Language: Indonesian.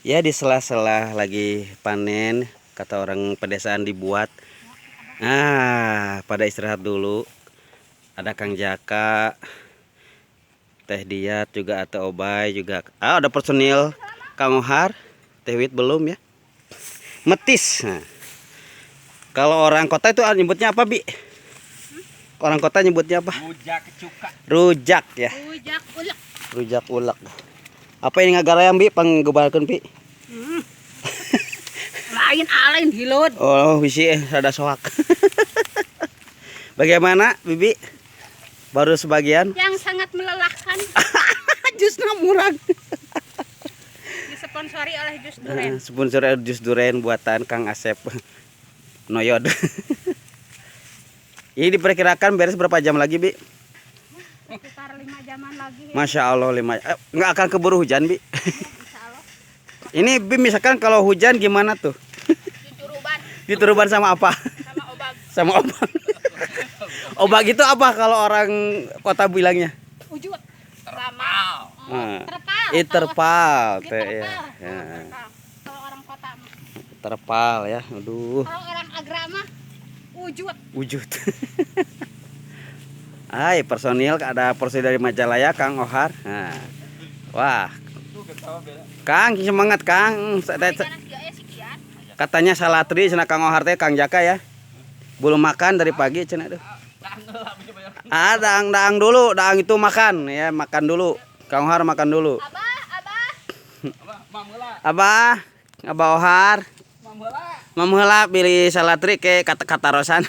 Ya di sela-sela lagi panen, kata orang pedesaan dibuat. Pada istirahat dulu. Ada Kang Jaka, Teh Diat juga, Ate Obay juga. Ada personil Kang Ohar, Teh Wit belum ya. Metis. Nah, kalau orang kota itu nyebutnya apa, Bi? Orang kota nyebutnya apa? Rujak cuka. Rujak ya. Rujak ulek. Rujak ulek. Apa ini ngagarayam, Bi? Panggebalkeun, Bi? Lain hilud. Oh, bisi rada soak. Bagaimana, Bibi? Baru sebagian? Yang sangat melelahkan. Jus murah. Disponsori oleh jus duren. Sponsor jus duren buatan Kang Asep Noyod. Ini diperkirakan beres berapa jam lagi, Bi? Sekitar 5 jaman lagi. Masya Allah 5. Nggak akan keburu hujan, Bi. Insya Allah. Ini Bi, misalkan kalau hujan gimana tuh? Dituruban Dituruban sama apa? sama obag. Sama obak. Obak itu apa kalau orang kota bilangnya? Ujut. Sama. Terpal. Terpal, teh Terpal. ya. Ya. Terpal. Kalau orang kota mah. Terpal ya. Aduh. Kalau orang agrama ujut. Wujud. Personil ada personil dari Majalaya, Kang Ohar. Nah. Wah. Kang, semangat Kang. Katanya salatri cenah Kang Ohar teh Kang Jaka ya. Belum makan dari pagi cenah tuh. Daang dulu, daang itu makan ya, makan dulu. Kang Ohar makan dulu. Abah Ohar. Mam heula pilih salatri ke kata rosan.